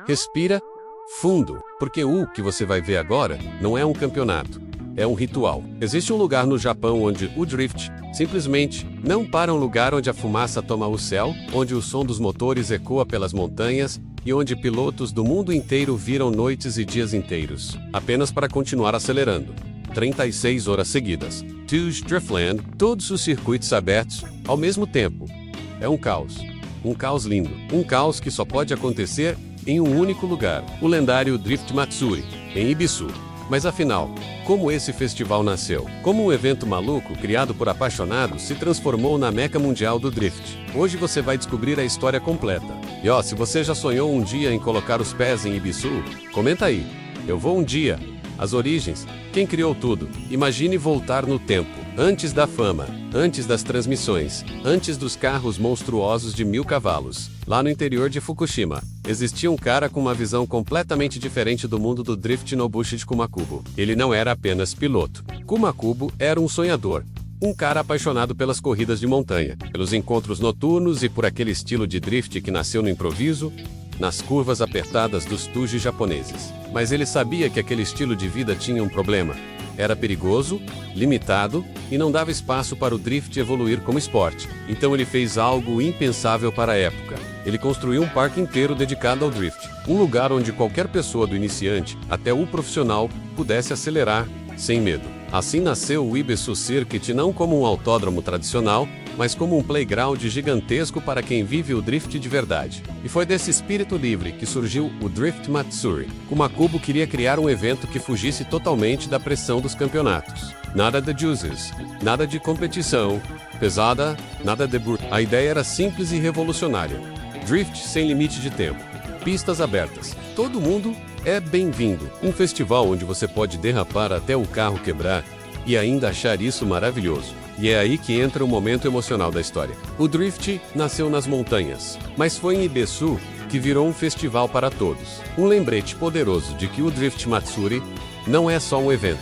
Respira fundo, porque o que você vai ver agora não é um campeonato, é um ritual. Existe um lugar no Japão onde o drift simplesmente não para, um lugar onde a fumaça toma o céu, onde o som dos motores ecoa pelas montanhas e onde pilotos do mundo inteiro viram noites e dias inteiros, apenas para continuar acelerando. 36 horas seguidas. Tuge Driftland, todos os circuitos abertos, ao mesmo tempo. É um caos. Um caos lindo. Um caos que só pode acontecer em um único lugar, o lendário Drift Matsuri, em Ibisu. Mas afinal, como esse festival nasceu? Como um evento maluco criado por apaixonados se transformou na meca mundial do drift? Hoje você vai descobrir a história completa. E se você já sonhou um dia em colocar os pés em Ibisu, comenta aí. Eu vou um dia. As origens, quem criou tudo? Imagine voltar no tempo, antes da fama, antes das transmissões, antes dos carros monstruosos de 1000 cavalos. Lá no interior de Fukushima, existia um cara com uma visão completamente diferente do mundo do drift, Nobushi de Kumakubo. Ele não era apenas piloto. Kumakubo era um sonhador. Um cara apaixonado pelas corridas de montanha, pelos encontros noturnos e por aquele estilo de drift que nasceu no improviso, nas curvas apertadas dos tuji japoneses. Mas ele sabia que aquele estilo de vida tinha um problema. Era perigoso, limitado e não dava espaço para o drift evoluir como esporte. Então ele fez algo impensável para a época. Ele construiu um parque inteiro dedicado ao drift. Um lugar onde qualquer pessoa, do iniciante até o profissional, pudesse acelerar sem medo. Assim nasceu o Ibisu Circuit, não como um autódromo tradicional, mas como um playground gigantesco para quem vive o drift de verdade. E foi desse espírito livre que surgiu o Drift Matsuri. Kumakubo queria criar um evento que fugisse totalmente da pressão dos campeonatos. Nada de juices, nada de competição pesada, nada de A ideia era simples e revolucionária. Drift sem limite de tempo. Pistas abertas. Todo mundo é bem-vindo. Um festival onde você pode derrapar até o carro quebrar e ainda achar isso maravilhoso. E é aí que entra o momento emocional da história. O drift nasceu nas montanhas, mas foi em Ibisu que virou um festival para todos. Um lembrete poderoso de que o Drift Matsuri não é só um evento.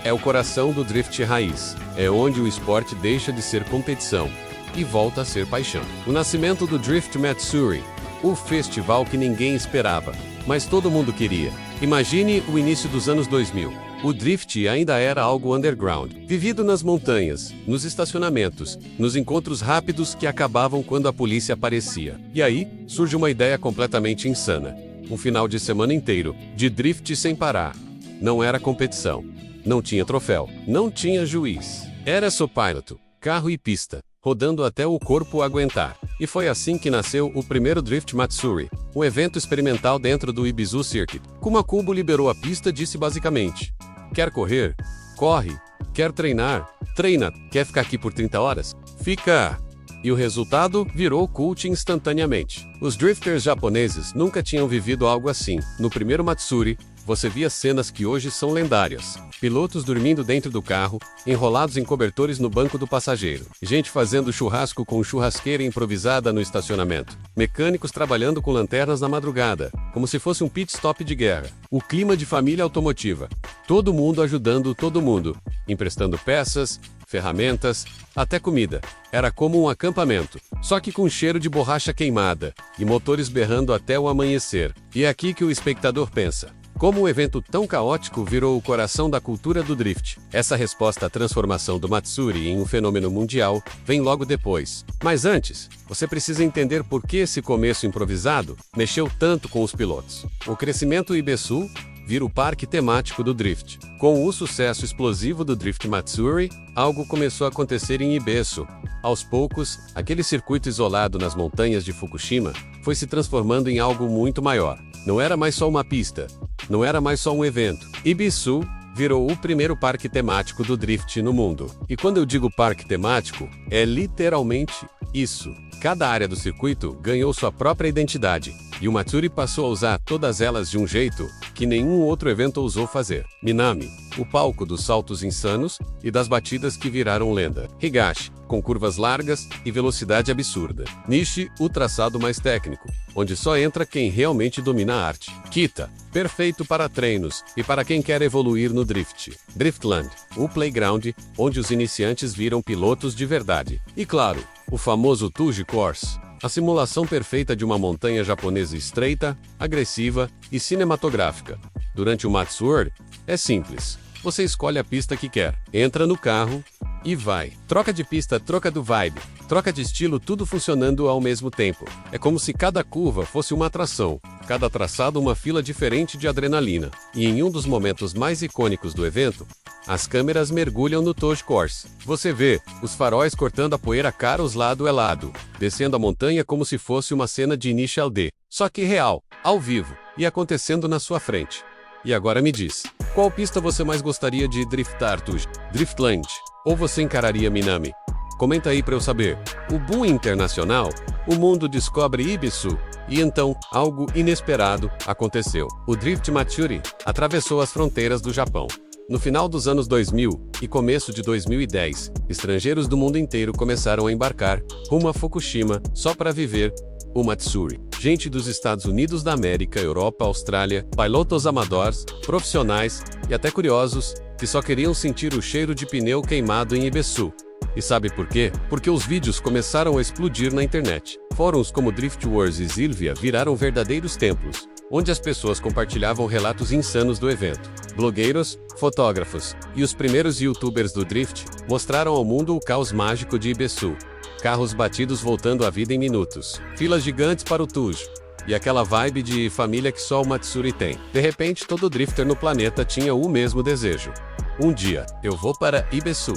É o coração do drift raiz. É onde o esporte deixa de ser competição e volta a ser paixão. O nascimento do Drift Matsuri, o festival que ninguém esperava, mas todo mundo queria. Imagine o início dos anos 2000. O drift ainda era algo underground, vivido nas montanhas, nos estacionamentos, nos encontros rápidos que acabavam quando a polícia aparecia. E aí, surge uma ideia completamente insana. Um final de semana inteiro, de drift sem parar. Não era competição. Não tinha troféu. Não tinha juiz. Era só piloto, carro e pista, rodando até o corpo aguentar. E foi assim que nasceu o primeiro Drift Matsuri, um evento experimental dentro do Ibisu Circuit. Kumakubo liberou a pista, disse basicamente: quer correr? Corre. Quer treinar? Treina. Quer ficar aqui por 30 horas? Fica. E o resultado virou cult instantaneamente. Os drifters japoneses nunca tinham vivido algo assim. No primeiro Matsuri, você via cenas que hoje são lendárias. Pilotos dormindo dentro do carro, enrolados em cobertores no banco do passageiro. Gente fazendo churrasco com churrasqueira improvisada no estacionamento. Mecânicos trabalhando com lanternas na madrugada, como se fosse um pit stop de guerra. O clima de família automotiva. Todo mundo ajudando todo mundo, emprestando peças, ferramentas, até comida. Era como um acampamento, só que com cheiro de borracha queimada e motores berrando até o amanhecer. E é aqui que o espectador pensa: como um evento tão caótico virou o coração da cultura do drift? Essa resposta à transformação do Matsuri em um fenômeno mundial vem logo depois. Mas antes, você precisa entender por que esse começo improvisado mexeu tanto com os pilotos. O crescimento Ibisu vira o parque temático do drift. Com o sucesso explosivo do Drift Matsuri, algo começou a acontecer em Ibisu. Aos poucos, aquele circuito isolado nas montanhas de Fukushima foi se transformando em algo muito maior. Não era mais só uma pista. Não era mais só um evento. Ibisu virou o primeiro parque temático do drift no mundo. E quando eu digo parque temático, é literalmente isso. Cada área do circuito ganhou sua própria identidade, e o Matsuri passou a usar todas elas de um jeito que nenhum outro evento ousou fazer. Minami, o palco dos saltos insanos e das batidas que viraram lenda. Higashi, com curvas largas e velocidade absurda. Nishi, o traçado mais técnico, onde só entra quem realmente domina a arte. Kita, perfeito para treinos e para quem quer evoluir no drift. Driftland, o playground onde os iniciantes viram pilotos de verdade. E claro, o famoso Tuji Course, A simulação perfeita de uma montanha japonesa estreita, agressiva e cinematográfica. Durante o Matsuri, é simples. Você escolhe a pista que quer, entra no carro e vai. Troca de pista, troca do vibe, troca de estilo, tudo funcionando ao mesmo tempo. É como se cada curva fosse uma atração, cada traçado uma fila diferente de adrenalina. E em um dos momentos mais icônicos do evento, as câmeras mergulham no Toge Course. Você vê os faróis cortando a poeira caros lado a lado, descendo a montanha como se fosse uma cena de Initial D. Só que real, ao vivo, e acontecendo na sua frente. E agora me diz, qual pista você mais gostaria de driftar, Toge? Driftland? Ou você encararia Minami? Comenta aí pra eu saber. O boom internacional, o mundo descobre Ibisu, e então, algo inesperado aconteceu. O Drift Matsuri atravessou as fronteiras do Japão. No final dos anos 2000 e começo de 2010, estrangeiros do mundo inteiro começaram a embarcar rumo a Fukushima só para viver o Matsuri. Gente dos Estados Unidos da América, Europa, Austrália, pilotos amadores, profissionais e até curiosos que só queriam sentir o cheiro de pneu queimado em Ibisu. E sabe por quê? Porque os vídeos começaram a explodir na internet. Fóruns como Drift Wars e Silvia viraram verdadeiros templos, onde as pessoas compartilhavam relatos insanos do evento. Blogueiros, fotógrafos e os primeiros youtubers do Drift mostraram ao mundo o caos mágico de Ibisu. Carros batidos voltando à vida em minutos, filas gigantes para o Toge, e aquela vibe de família que só o Matsuri tem. De repente, todo drifter no planeta tinha o mesmo desejo. Um dia, eu vou para Ibisu.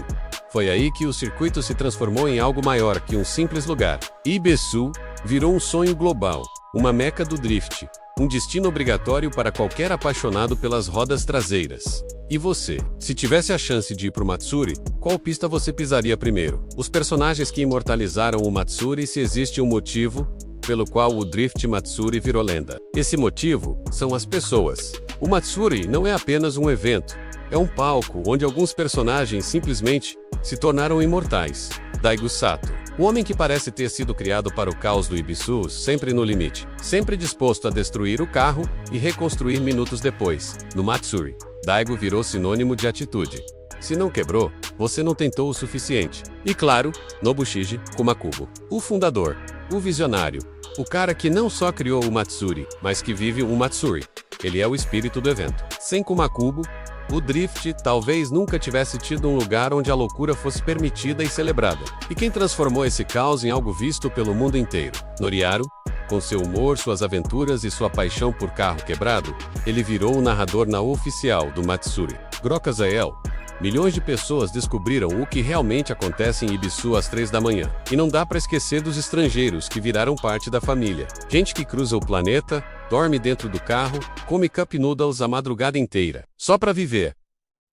Foi aí que o circuito se transformou em algo maior que um simples lugar. Ibisu virou um sonho global, uma meca do drift, um destino obrigatório para qualquer apaixonado pelas rodas traseiras. E você, se tivesse a chance de ir pro Matsuri, qual pista você pisaria primeiro? Os personagens que imortalizaram o Matsuri, se existe um motivo pelo qual o Drift Matsuri virou lenda. Esse motivo são as pessoas. O Matsuri não é apenas um evento, é um palco onde alguns personagens simplesmente se tornaram imortais. Daigo Sato, o homem que parece ter sido criado para o caos do Ibisu, sempre no limite, sempre disposto a destruir o carro e reconstruir minutos depois. No Matsuri, Daigo virou sinônimo de atitude. Se não quebrou, você não tentou o suficiente. E claro, Nobushige Kumakubo, o fundador, o visionário, o cara que não só criou o Matsuri, mas que vive o Matsuri. Ele é o espírito do evento. Sem Kumakubo, o Drift talvez nunca tivesse tido um lugar onde a loucura fosse permitida e celebrada. E quem transformou esse caos em algo visto pelo mundo inteiro? Noriaro, com seu humor, suas aventuras e sua paixão por carro quebrado, ele virou o narrador na oficial do Matsuri. Groka Zael. Milhões de pessoas descobriram o que realmente acontece em Ibisu às 3 da manhã. E não dá para esquecer dos estrangeiros que viraram parte da família. Gente que cruza o planeta, dorme dentro do carro, come cup noodles a madrugada inteira, só para viver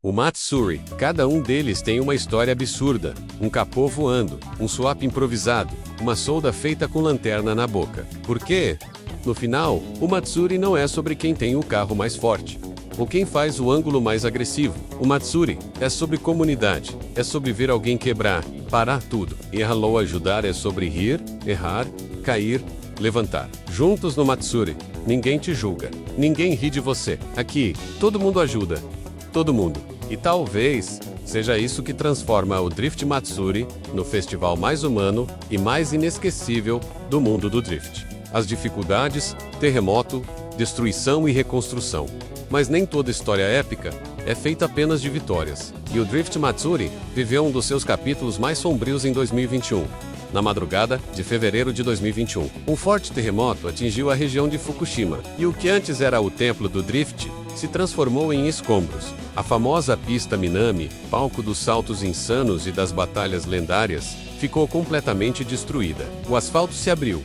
o Matsuri. Cada um deles tem uma história absurda, um capô voando, um swap improvisado, uma solda feita com lanterna na boca. Porque, no final, o Matsuri não é sobre quem tem o carro mais forte ou quem faz o ângulo mais agressivo. O Matsuri é sobre comunidade, é sobre ver alguém quebrar, parar tudo. Errar ou ajudar é sobre rir, errar, cair, levantar. Juntos no Matsuri, ninguém te julga, ninguém ri de você. Aqui, todo mundo ajuda, todo mundo. E talvez seja isso que transforma o Drift Matsuri no festival mais humano e mais inesquecível do mundo do drift. As dificuldades, terremoto, destruição e reconstrução. Mas nem toda história épica é feita apenas de vitórias. E o Drift Matsuri viveu um dos seus capítulos mais sombrios em 2021. Na madrugada de fevereiro de 2021, um forte terremoto atingiu a região de Fukushima, e o que antes era o templo do drift se transformou em escombros. A famosa pista Minami, palco dos saltos insanos e das batalhas lendárias, ficou completamente destruída. O asfalto se abriu,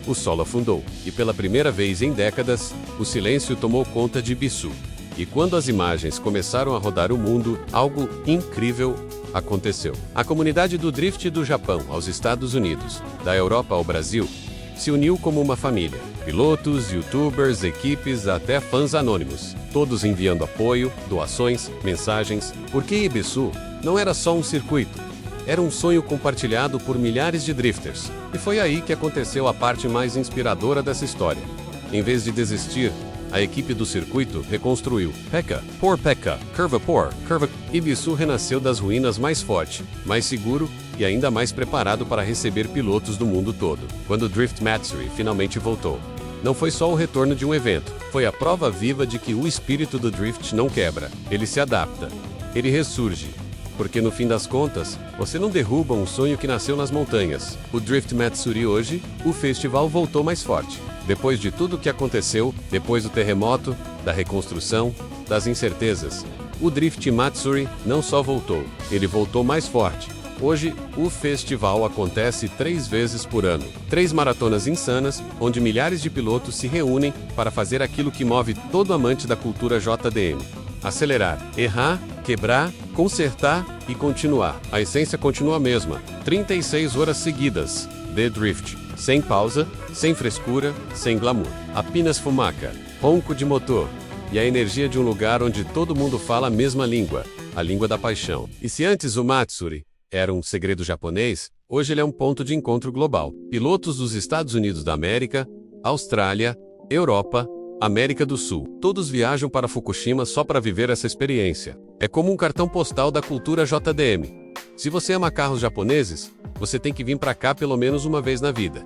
o solo afundou, e pela primeira vez em décadas, o silêncio tomou conta de Ibisu. E quando as imagens começaram a rodar o mundo, algo incrível aconteceu. A comunidade do drift do Japão aos Estados Unidos, da Europa ao Brasil, se uniu como uma família. Pilotos, youtubers, equipes, até fãs anônimos. Todos enviando apoio, doações, mensagens, porque Ibisu não era só um circuito. Era um sonho compartilhado por milhares de drifters. E foi aí que aconteceu a parte mais inspiradora dessa história. Em vez de desistir, A equipe do circuito reconstruiu Pekka, Curva. Ibisu renasceu das ruínas mais forte, mais seguro e ainda mais preparado para receber pilotos do mundo todo. Quando o Drift Matsuri finalmente voltou, não foi só o retorno de um evento, foi a prova viva de que o espírito do Drift não quebra, ele se adapta, ele ressurge. Porque no fim das contas, você não derruba um sonho que nasceu nas montanhas. O Drift Matsuri hoje, o festival voltou mais forte. Depois de tudo o que aconteceu, depois do terremoto, da reconstrução, das incertezas, o Drift Matsuri não só voltou, ele voltou mais forte. Hoje, o festival acontece 3 vezes por ano. 3 maratonas insanas, onde milhares de pilotos se reúnem para fazer aquilo que move todo amante da cultura JDM. Acelerar, errar, quebrar, consertar e continuar. A essência continua a mesma. 36 horas seguidas de drift. Sem pausa, sem frescura, sem glamour. Apenas fumaça, ronco de motor e a energia de um lugar onde todo mundo fala a mesma língua, a língua da paixão. E se antes o Matsuri era um segredo japonês, hoje ele é um ponto de encontro global. Pilotos dos Estados Unidos da América, Austrália, Europa, América do Sul, todos viajam para Fukushima só para viver essa experiência. É como um cartão postal da cultura JDM. Se você ama carros japoneses, você tem que vir para cá pelo menos uma vez na vida.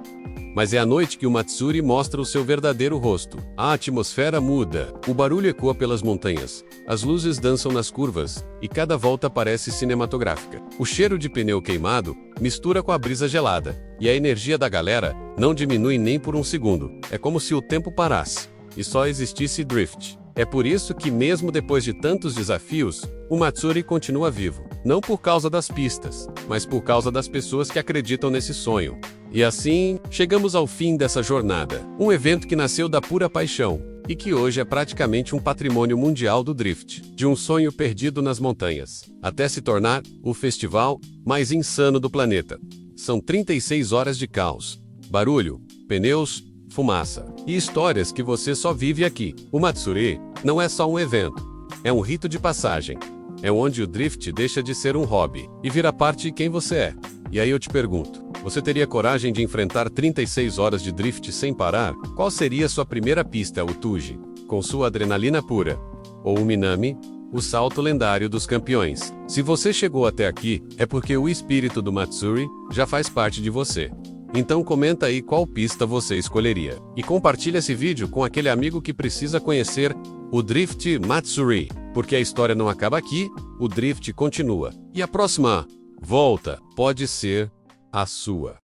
Mas é à noite que o Matsuri mostra o seu verdadeiro rosto. A atmosfera muda, o barulho ecoa pelas montanhas, as luzes dançam nas curvas, e cada volta parece cinematográfica. O cheiro de pneu queimado mistura com a brisa gelada, e a energia da galera não diminui nem por um segundo. É como se o tempo parasse e só existisse drift. É por isso que, mesmo depois de tantos desafios, o Matsuri continua vivo. Não por causa das pistas, mas por causa das pessoas que acreditam nesse sonho. E assim, chegamos ao fim dessa jornada. Um evento que nasceu da pura paixão, e que hoje é praticamente um patrimônio mundial do drift. De um sonho perdido nas montanhas, até se tornar o festival mais insano do planeta. São 36 horas de caos, barulho, pneus, fumaça e histórias que você só vive aqui. O Matsuri não é só um evento, é um rito de passagem. É onde o drift deixa de ser um hobby e vira parte de quem você é. E aí eu te pergunto, você teria coragem de enfrentar 36 horas de drift sem parar? Qual seria sua primeira pista, o Tuji, com sua adrenalina pura? Ou o Minami, o salto lendário dos campeões? Se você chegou até aqui, é porque o espírito do Matsuri já faz parte de você. Então comenta aí qual pista você escolheria. E compartilha esse vídeo com aquele amigo que precisa conhecer o Drift Matsuri. Porque a história não acaba aqui, o drift continua. E a próxima volta pode ser a sua.